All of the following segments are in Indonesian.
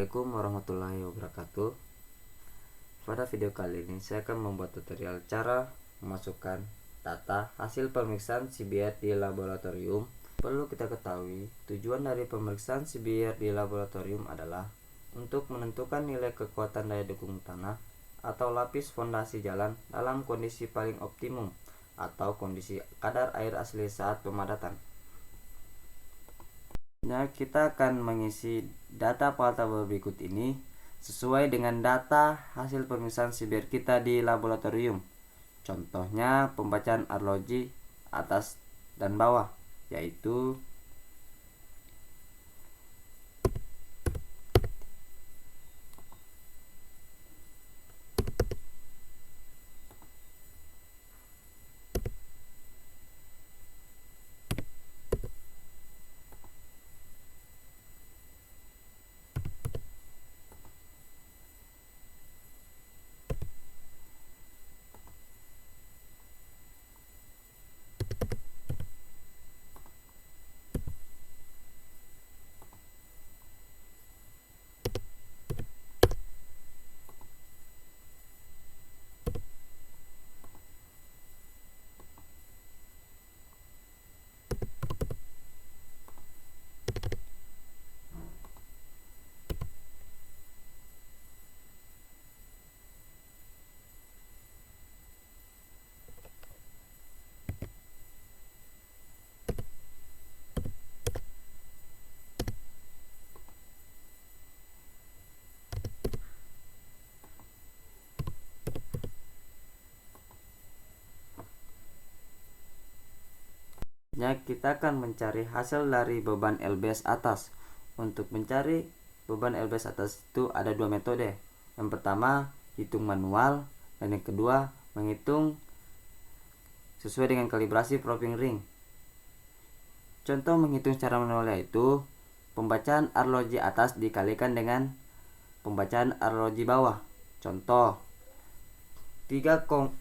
Assalamualaikum warahmatullahi wabarakatuh. Pada video kali ini saya akan membuat tutorial cara memasukkan data hasil pemeriksaan CBR di laboratorium. Perlu kita ketahui, tujuan dari pemeriksaan CBR di laboratorium adalah untuk menentukan nilai kekuatan daya dukung tanah atau lapis fondasi jalan dalam kondisi paling optimum atau kondisi kadar air asli saat pemadatan. Kita akan mengisi data pada tabel berikut ini sesuai dengan data hasil pemeriksaan CBR kita di laboratorium. Contohnya pembacaan arloji atas dan bawah, yaitu kita akan mencari hasil dari beban LBS atas. Untuk mencari beban LBS atas itu ada dua metode. Yang pertama, hitung manual, dan yang kedua, menghitung sesuai dengan kalibrasi propping ring. Contoh menghitung secara manual yaitu pembacaan arloji atas dikalikan dengan pembacaan arloji bawah. Contoh 3,20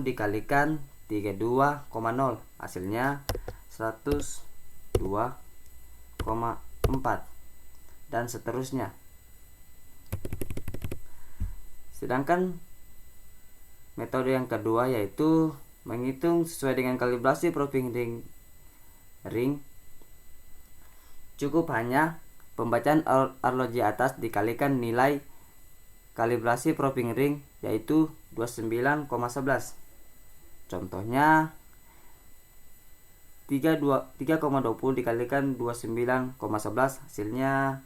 dikalikan 32,0, hasilnya 102,4, dan seterusnya. Sedangkan metode yang kedua yaitu menghitung sesuai dengan kalibrasi propping ring. Cukup hanya pembacaan arloji atas dikalikan nilai kalibrasi propping ring, yaitu 29,11. Contohnya 3,20 dikalikan 29,11, hasilnya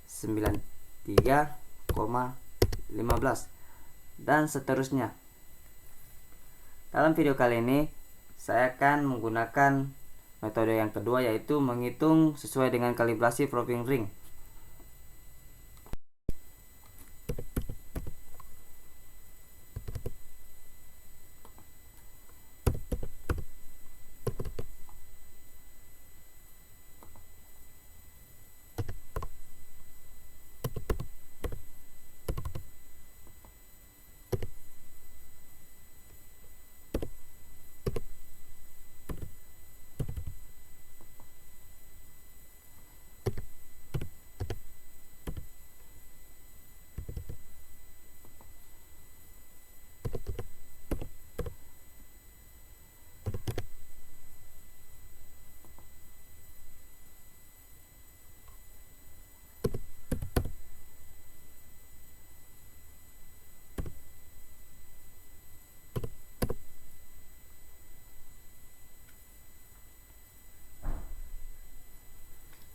93,15, dan seterusnya. Dalam video kali ini saya akan menggunakan metode yang kedua, yaitu menghitung sesuai dengan kalibrasi propping ring.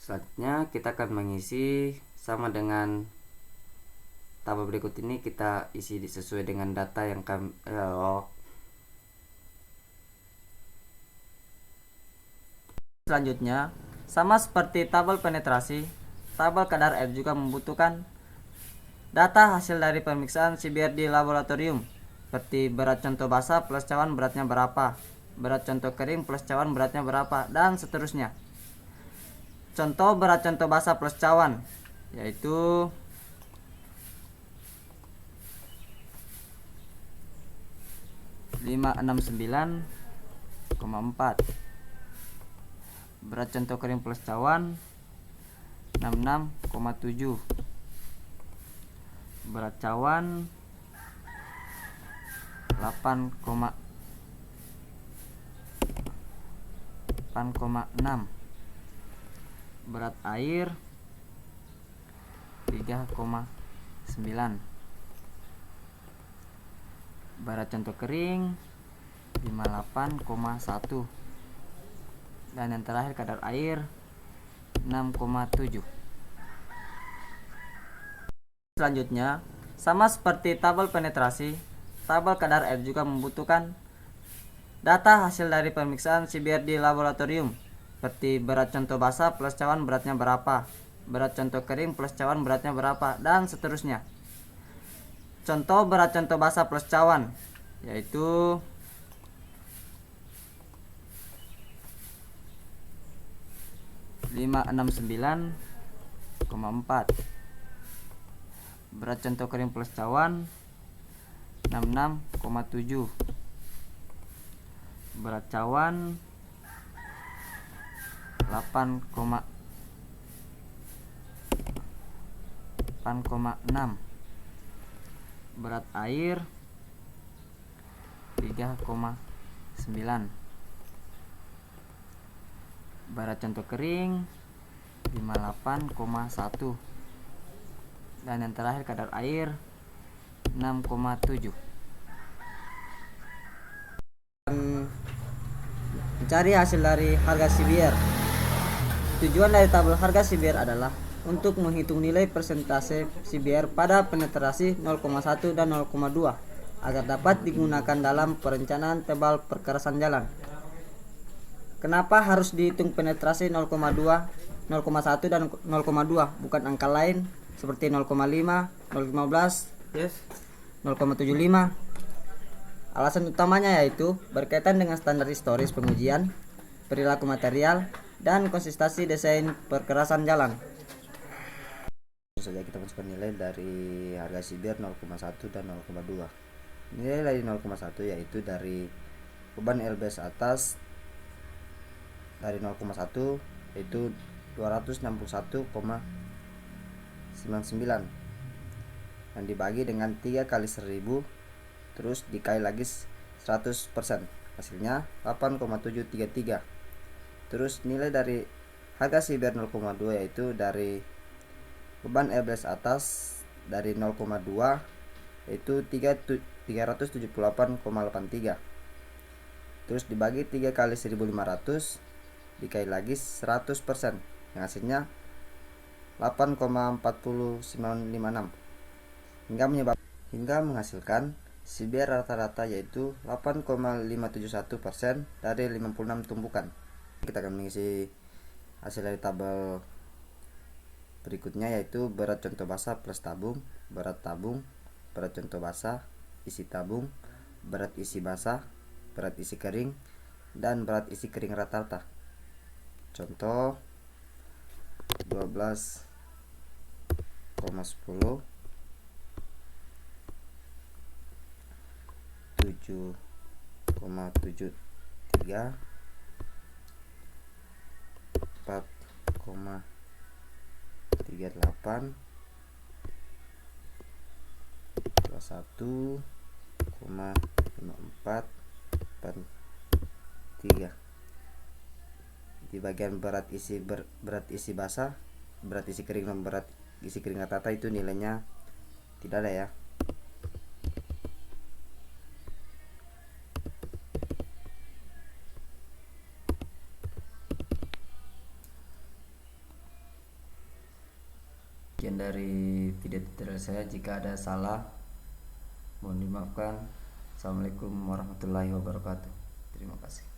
Selanjutnya kita akan mengisi sama dengan tabel berikut ini. Kita isi sesuai dengan data yang kami Selanjutnya, sama seperti tabel penetrasi, tabel kadar air juga membutuhkan data hasil dari pemeriksaan CBR di laboratorium, seperti berat contoh basah plus cawan beratnya berapa, berat contoh kering plus cawan beratnya berapa, dan seterusnya. Contoh berat contoh basah plus cawan yaitu 569,4. Berat contoh kering plus cawan 66,7. berat cawan 8,6, berat air 3,9, berat contoh kering 58,1, dan yang terakhir kadar air 6,7. Selanjutnya, sama seperti tabel penetrasi, tabel kadar air juga membutuhkan data hasil dari pemeriksaan CBR di laboratorium, seperti berat contoh basah plus cawan beratnya berapa, berat contoh kering plus cawan beratnya berapa, dan seterusnya. Contoh berat contoh basah plus cawan yaitu (569,4), berat contoh kering plus cawan 66,7, berat cawan 8,6, berat air 3,9, berat contoh kering 58,1, dan yang terakhir kadar air 6,7. Mencari hasil dari harga CBR. Tujuan dari tabel harga CBR adalah untuk menghitung nilai persentase CBR pada penetrasi 0,1 dan 0,2 agar dapat digunakan dalam perencanaan tebal perkerasan jalan. Kenapa harus dihitung penetrasi 0,2, 0,1 dan 0,2, bukan angka lain seperti 0,5, 0,15, 0,75? Alasan utamanya yaitu berkaitan dengan standar historis pengujian, perilaku material, dan konsistensi desain perkerasan jalan. Saja kita masukkan nilai dari harga CBR 0,1 dan 0,2. Nilai dari 0,1 yaitu dari beban LBS atas dari 0,1 yaitu 261,99 yang dibagi dengan 3 kali 1000 terus dikali lagi 100%, hasilnya 8,733. Terus nilai dari harga CBR 0,2 yaitu dari beban LBS atas dari 0,2 yaitu 378,83 terus dibagi 3 kali 1500 dikali lagi 100%, yang hasilnya 8,40956 hingga menghasilkan CBR rata-rata yaitu 8,571% dari 56 tumpukan. Kita akan mengisi hasil dari tabel berikutnya yaitu berat contoh basah plus tabung, berat contoh basah, isi tabung, berat isi basah, berat isi kering, dan berat isi kering rata-rata. Contoh 12,10, 7,73, 4,38, 21,5483. Di bagian berat isi basah, berat isi kering dan berat isi kering rata-rata itu nilainya tidak ada ya. Sekian dari video tutorial saya, jika ada salah mohon dimaafkan. Assalamualaikum warahmatullahi wabarakatuh. Terima kasih.